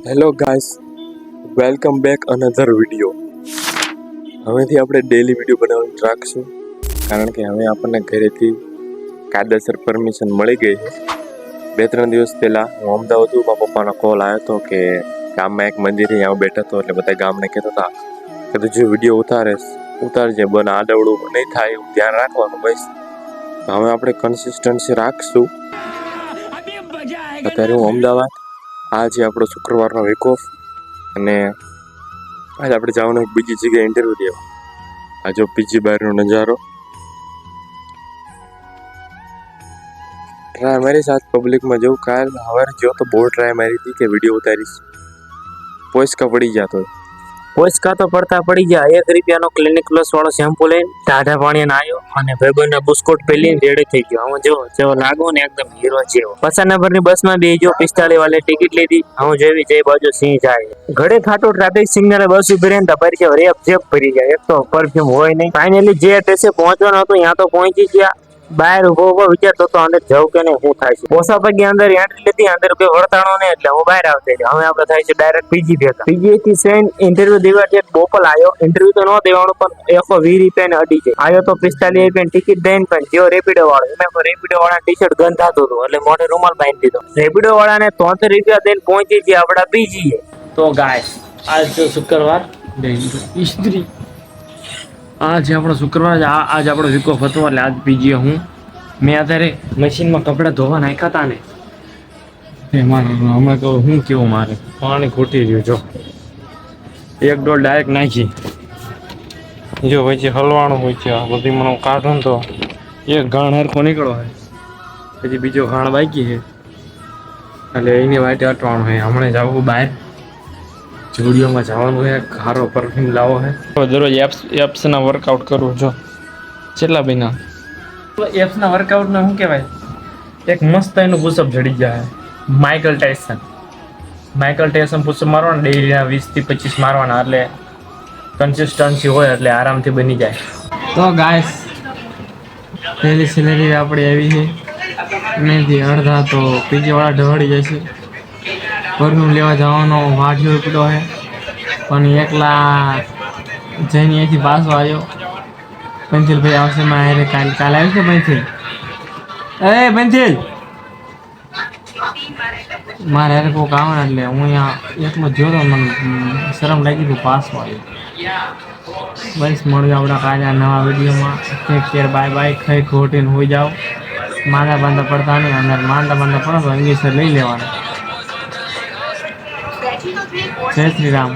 Hello guys, welcome back another video. હવેથી આપણે daily video બનાવવાનું રાખશું, કારણ કે હવે આપણને ઘરેથી કાયદેસર પરમિશન મળી ગઈ છે. 2-3 દિવસ પહેલાં હું અમદાવાદ હતું, મારા પપ્પાનો કોલ આવ્યો હતો કે ગામમાં એક મંદિરે અહીંયા બેઠા હતો, એટલે બધા ગામને કહેતા હતા કે તું જે વિડીયો ઉતારજે, બને આડવડું નહીં થાય એવું ધ્યાન રાખવાનું બસ. હવે આપણે કન્સિસ્ટન્સી રાખશું. અત્યારે હું અમદાવાદ, આજે આપણો શુક્રવારનો વીક ઓફ, અને આજે આપણે જવાનું એક બીજી જગ્યાએ ઇન્ટરવ્યૂ દેવા. આ જો પીજી બહારનો નજારો. ટ્રાય મારી સાથે પબ્લિકમાં જવું. કાલ સવારે જો તો બહુ ટ્રાય મારી હતી કે વિડીયો ઉતારીશ, પોઈસકા પડી જતો. પોઈસકા તો પડતા પડી ગયા. 1 રૂપિયાનો ક્લિનિક પ્લસ વાળો શેમ્પુ લઈને ટાઢા પાણી નાયો અને ભાઈબંધના બુસ્કોટ પહેરીને રેડી થઈ ગયો. હું જેવો લાગો ને એકદમ હીરો જેવો. 5 નંબરની બસમાં બેહજો, 45 વાળે ટિકિટ લીધી. હું જેવી જે બાજુ સિંહ જાય. ઘડે ખાટું ટ્રાફિક સિગ્નલે બસ ઉભી રહીને તપારી છે, રેપ જેપ ભરી જાય. એક તો પરફ્યુમ હોય નહીં. ફાઇનલી જે એડ્રેસે પહોંચવાનું હતું ત્યાં તો પહોંચી ગયા. બહાર ઉભો વિચારતો તો અંદર જવું કે નહીં, શું થાય છે. ઓછા પગે અંદર એન્ટ્રી લીધી, અંદર કોઈ વળતાણો નહીં, એટલે હું બહાર આવતી. હવે આપણે થાય છે ડાયરેક્ટ પીજી ભેગા. પીજી થી સેન ઇન્ટરવ્યુ દેવા છે. બોપલ આવ્યો. ઇન્ટરવ્યુ તો ન દેવાનું, પણ 120 રૂપિયા અડી જાય. આવ્યો તો 45 રૂપિયા ટિકિટ દઈને, પણ જેવો રેપિડો વાળો, એમાં રેપિડો વાળા ટી શર્ટ ગંધાતું હતું, એટલે મોઢે રૂમાલ બાંધી દીધો. રેપિડો વાળાને 73 રૂપિયા દઈને પહોંચી ગયા આપડા પીજી. તો ગાઈસ, આજ તો શુક્રવાર, ઇસ્ત્રી આજે આપણો શુક્રવાર, આજ આપણો વીક ઓફ હતો, એટલે આજ પીજીએ હું. મેં અત્યારે મશીનમાં કપડાં ધોવા નાખ્યા હતા ને, હમણાં કહું શું કેવું, મારે પાણી ખૂટી રહ્યું. જો 1 ડોલ ડાયરેક્ટ નાખી, જો પછી હલવાનું હોય છે. આ બધી મને કાઢું તો એક ઘાણ હરખો નીકળો હોય, પછી બીજો ઘાણ બાકી છે, એટલે એની વાટે અટવાનું હોય. હમણાં જવું બહાર સ્ટુડિયોમાં જવાનું હોય, સારો પરફ્યુમ લાવો છે. દરરોજ એપ્સના વર્કઆઉટ કરવું. જો કેટલા મહિના એપ્સના વર્કઆઉટને શું કહેવાય, એક મસ્ત એનું પુશઅપ જડી જાય. માઇકલ ટાયસન પુશઅપ મારવાના ડેઈલીના 20 થી 25 મારવાના, એટલે કન્સિસ્ટન્સી હોય એટલે આરામથી બની જાય. તો ગાઈસ, પહેલી સેલેરી આપણી આવી છે. એનાથી અડધા તો પીજી વાળા ઢળી જાય છે. પરનું લેવા જવાનો વાઢિયો ઉપડો છે, પણ એકલા જઈને અહીંથી પાછો આવ્યો. પંચિલભાઈ આવશે મારે, કાલે આવ્યું છે પંચિલ. પંચિલ મારે યાર કોઈક આવવાના, એટલે હું અહીંયા એકલો જોયો તો મને શરમ લાગી હતું, પાછો આવ્યો. બસ મળ્યું આપણા કાલે નવા વિડીયોમાં. Take care, bye bye. ખાઈ ખોટીને હોઈ જાઓ. માંદા બાંધા પડતા નહીં, અંદર માંદા પડો તો ઇંગ્લિશ લઈ લેવાના. જય શ્રી રામ.